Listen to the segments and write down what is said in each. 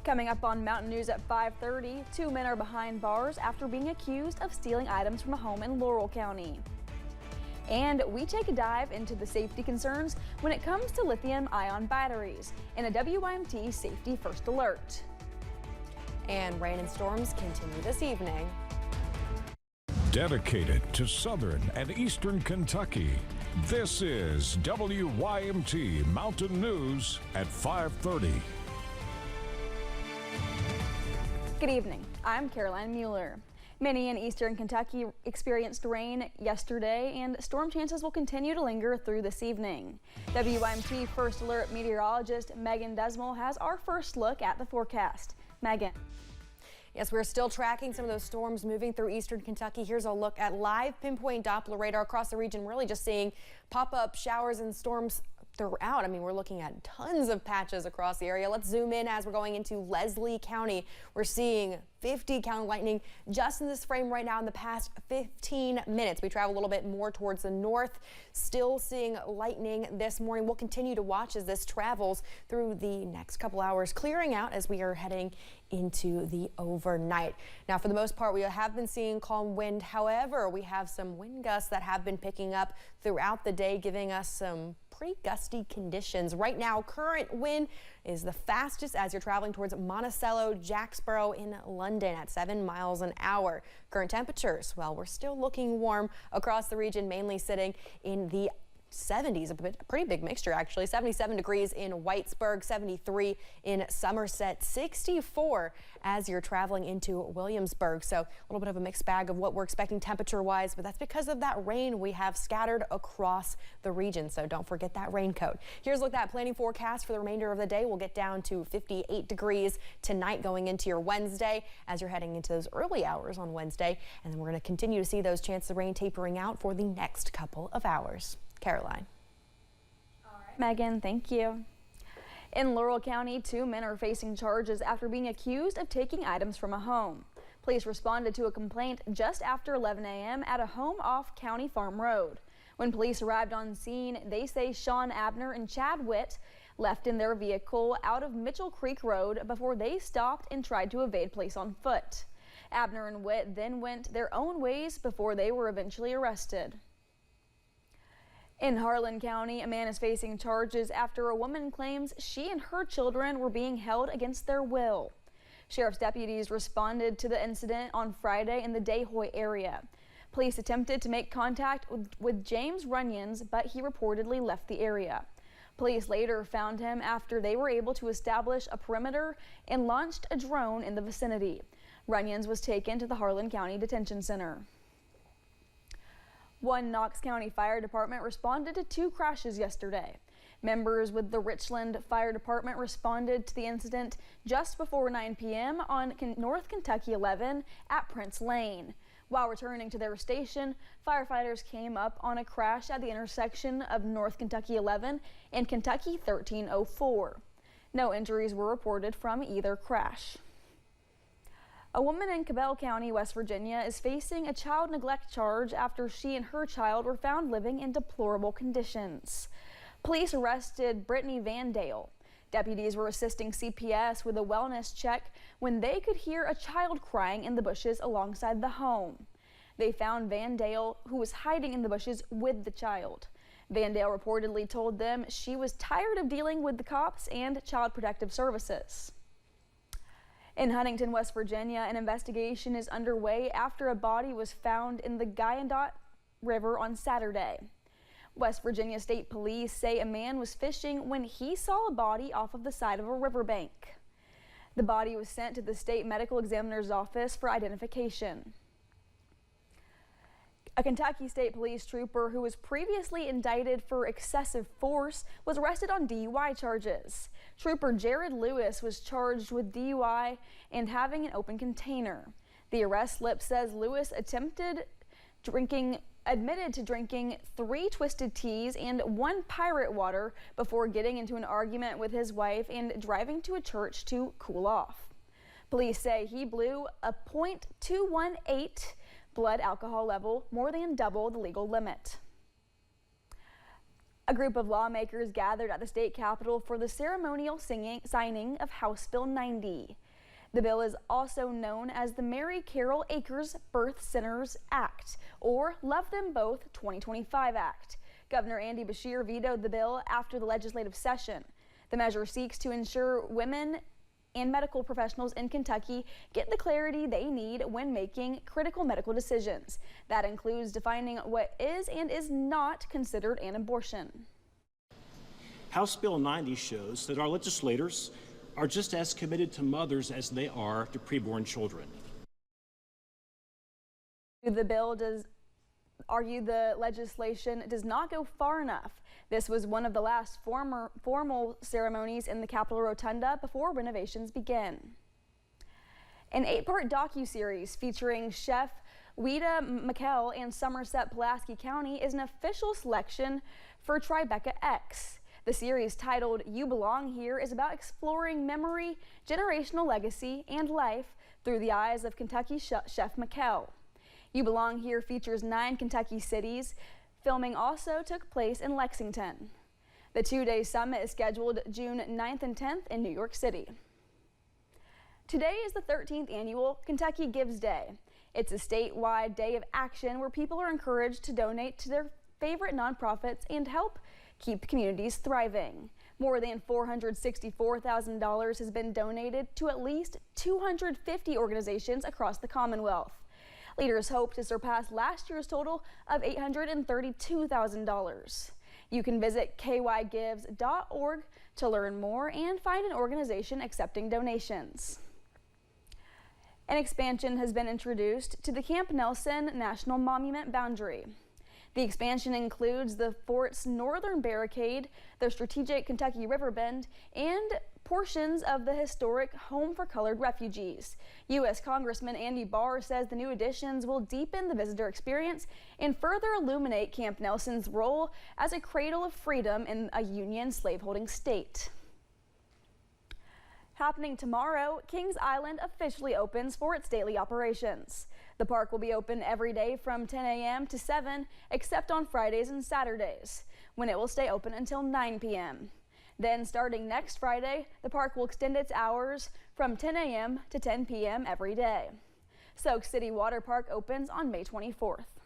Coming up on Mountain News at 5:30, 2 men are behind bars after being accused of stealing items from a home in Laurel County. And we take a dive into the safety concerns when it comes to lithium ion batteries in a WYMT Safety First Alert. And rain and storms continue this evening. Dedicated to southern and eastern Kentucky, this is WYMT Mountain News at 5:30. Good evening, I'm Caroline Mueller. Many in eastern Kentucky experienced rain yesterday, and storm chances will continue to linger through this evening. WYMT First Alert meteorologist Megan Desmond has our first look at the forecast. Megan. Yes, we're still tracking some of those storms moving through eastern Kentucky. Here's a look at live pinpoint Doppler radar across the region, really just seeing pop-up showers and storms throughout. I mean, we're looking at tons of patches across the area. Let's zoom in as we're going into Leslie County. We're seeing 50 count lightning just in this frame right now in the past 15 minutes. We travel a little bit more towards the north, still seeing lightning this morning. We'll continue to watch as this travels through the next couple hours, clearing out as we are heading into the overnight. Now, for the most part, we have been seeing calm wind. However, we have some wind gusts that have been picking up throughout the day, giving us some pretty gusty conditions. Right now, current wind is the fastest as you're traveling towards Monticello, Jacksboro in London at 7 miles an hour. Current temperatures, well, we're still looking warm across the region, mainly sitting in the 70s, a pretty big mixture actually. 77 degrees in Whitesburg, 73 in Somerset, 64 as you're traveling into Williamsburg. So a little bit of a mixed bag of what we're expecting temperature wise, but that's because of that rain we have scattered across the region. So don't forget that raincoat. Here's a look at that planning forecast for the remainder of the day. We'll get down to 58 degrees tonight going into your Wednesday as you're heading into those early hours on Wednesday. And then we're going to continue to see those chances of rain tapering out for the next couple of hours. Caroline. All right, Megan, thank you. In Laurel County, 2 men are facing charges after being accused of taking items from a home. Police responded to a complaint just after 11 a.m. at a home off County Farm Road. When police arrived on scene, they say Sean Abner and Chad Witt left in their vehicle out of Mitchell Creek Road before they stopped and tried to evade police on foot. Abner and Witt then went their own ways before they were eventually arrested. In Harlan County, a man is facing charges after a woman claims she and her children were being held against their will. Sheriff's deputies responded to the incident on Friday in the Dehoy area. Police attempted to make contact with James Runyons, but he reportedly left the area. Police later found him after they were able to establish a perimeter and launched a drone in the vicinity. Runyons was taken to the Harlan County Detention Center. One Knox County Fire Department responded to 2 crashes yesterday. Members with the Richland Fire Department responded to the incident just before 9 p.m. on North Kentucky 11 at Prince Lane. While returning to their station, firefighters came up on a crash at the intersection of North Kentucky 11 and Kentucky 1304. No injuries were reported from either crash. A woman in Cabel County, West Virginia, is facing a child neglect charge after she and her child were found living in deplorable conditions. Police arrested Brittany Vandale. Deputies were assisting CPS with a wellness check when they could hear a child crying in the bushes alongside the home. They found Vandale, who was hiding in the bushes with the child. Vandale reportedly told them she was tired of dealing with the cops and Child Protective Services. In Huntington, West Virginia, an investigation is underway after a body was found in the Guyandotte River on Saturday. West Virginia State Police say a man was fishing when he saw a body off of the side of a riverbank. The body was sent to the state medical examiner's office for identification. A Kentucky State Police trooper who was previously indicted for excessive force was arrested on DUI charges. Trooper Jared Lewis was charged with DUI and having an open container. The arrest slip says Lewis admitted to drinking 3 Twisted Teas and 1 Pirate Water before getting into an argument with his wife and driving to a church to cool off. Police say he blew a .218 blood alcohol level, more than double the legal limit. A group of lawmakers gathered at the state capitol for the ceremonial signing of House Bill 90. The bill is also known as the Mary Carol Akers Birth Centers Act, or Love Them Both 2025 Act. Governor Andy Beshear vetoed the bill after the legislative session. The measure seeks to ensure women and medical professionals in Kentucky get the clarity they need when making critical medical decisions. That includes defining what is and is not considered an abortion. House Bill 90 shows that our legislators are just as committed to mothers as they are to preborn children. The bill does argue the legislation does not go far enough. This was one of the last formal ceremonies in the Capitol Rotunda before renovations begin. An 8-part docuseries featuring Chef Weta McKell and Somerset Pulaski County is an official selection for Tribeca X. The series, titled You Belong Here, is about exploring memory, generational legacy, and life through the eyes of Kentucky Chef McKell. You Belong Here features 9 Kentucky cities. Filming also took place in Lexington. The 2-day summit is scheduled June 9th and 10th in New York City. Today is the 13th annual Kentucky Gives Day. It's a statewide day of action where people are encouraged to donate to their favorite nonprofits and help keep communities thriving. More than $464,000 has been donated to at least 250 organizations across the Commonwealth. Leaders hope to surpass last year's total of $832,000. You can visit kygives.org to learn more and find an organization accepting donations. An expansion has been introduced to the Camp Nelson National Monument boundary. The expansion includes the fort's northern barricade, the strategic Kentucky River Bend, and portions of the historic Home for Colored Refugees. U.S. Congressman Andy Barr says the new additions will deepen the visitor experience and further illuminate Camp Nelson's role as a cradle of freedom in a Union slaveholding state. Happening tomorrow, Kings Island officially opens for its daily operations. The park will be open every day from 10 a.m. to 7, except on Fridays and Saturdays, when it will stay open until 9 p.m. Then, starting next Friday, the park will extend its hours from 10 a.m. to 10 p.m. every day. Soak City Water Park opens on May 24th.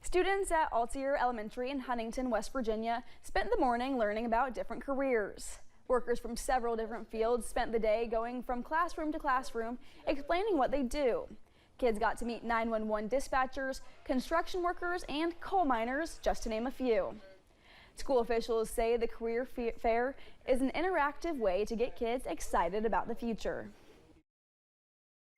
Students at Altier Elementary in Huntington, West Virginia, spent the morning learning about different careers. Workers from several different fields spent the day going from classroom to classroom, explaining what they do. Kids got to meet 911 dispatchers, construction workers, and coal miners, just to name a few. School officials say the career fair is an interactive way to get kids excited about the future.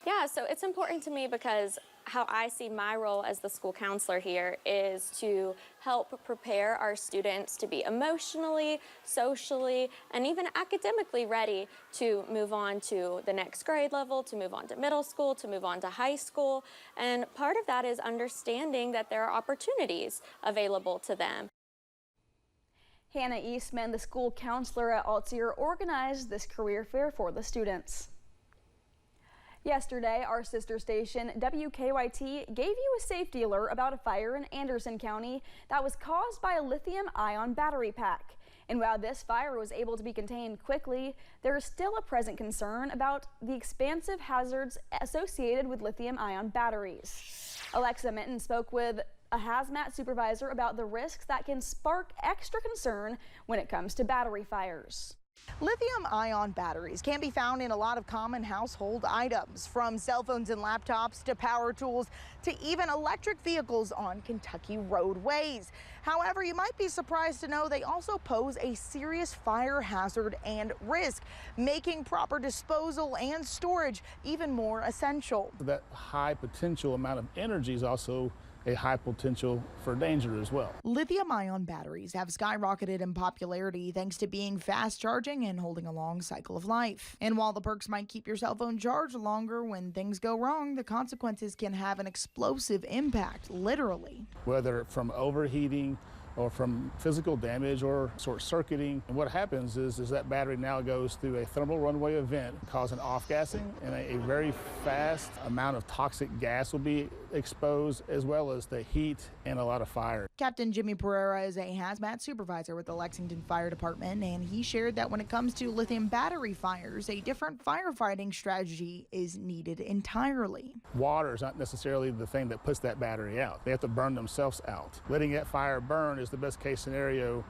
Yeah, so it's important to me because how I see my role as the school counselor here is to help prepare our students to be emotionally, socially, and even academically ready to move on to the next grade level, to move on to middle school, to move on to high school. And part of that is understanding that there are opportunities available to them. Hannah Eastman, the school counselor at Altier, organized this career fair for the students. Yesterday, our sister station, WKYT, gave you a safety alert about a fire in Anderson County that was caused by a lithium ion battery pack. And while this fire was able to be contained quickly, there is still a present concern about the expansive hazards associated with lithium ion batteries. Alexa Minton spoke with a hazmat supervisor about the risks that can spark extra concern when it comes to battery fires. Lithium-ion batteries can be found in a lot of common household items, from cell phones and laptops to power tools to even electric vehicles on Kentucky roadways. However, you might be surprised to know they also pose a serious fire hazard and risk, making proper disposal and storage even more essential. That high potential amount of energy is also a high potential for danger as well. Lithium-ion batteries have skyrocketed in popularity thanks to being fast charging and holding a long cycle of life. And while the perks might keep your cell phone charged longer, when things go wrong, the consequences can have an explosive impact, literally. Whether from overheating or from physical damage or short circuiting. And what happens is that battery now goes through a thermal runaway event, causing off-gassing, and a very fast amount of toxic gas will be exposed, as well as the heat and a lot of fire. Captain Jimmy Pereira is a hazmat supervisor with the Lexington Fire Department, and he shared that when it comes to lithium battery fires, a different firefighting strategy is needed entirely. Water is not necessarily the thing that puts that battery out. They have to burn themselves out. Letting that fire burn is the best case scenario.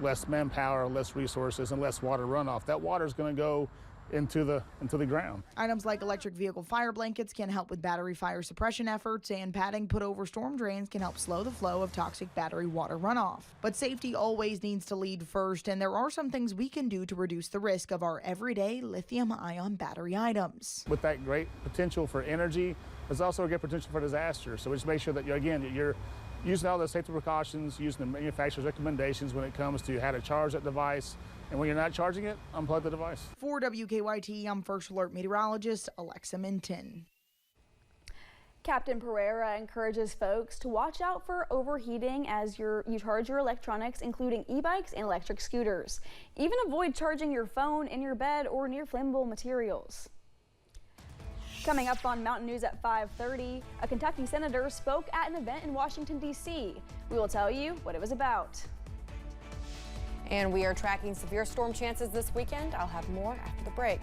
Less manpower, less resources, and less water runoff. That water is going to go into the ground. Items like electric vehicle fire blankets can help with battery fire suppression efforts, and padding put over storm drains can help slow the flow of toxic battery water runoff. But safety always needs to lead first, and there are some things we can do to reduce the risk of our everyday lithium-ion battery items. With that great potential for energy, there's also a great potential for disaster. So we just make sure that you're using all the safety precautions, using the manufacturer's recommendations when it comes to how to charge that device. And when you're not charging it, unplug the device. For WKYT, I'm First Alert Meteorologist Alexa Minton. Captain Pereira encourages folks to watch out for overheating as you charge your electronics, including e-bikes and electric scooters. Even avoid charging your phone in your bed or near flammable materials. Coming up on Mountain News at 5:30, a Kentucky senator spoke at an event in Washington, D.C. We will tell you what it was about. And we are tracking severe storm chances this weekend. I'll have more after the break.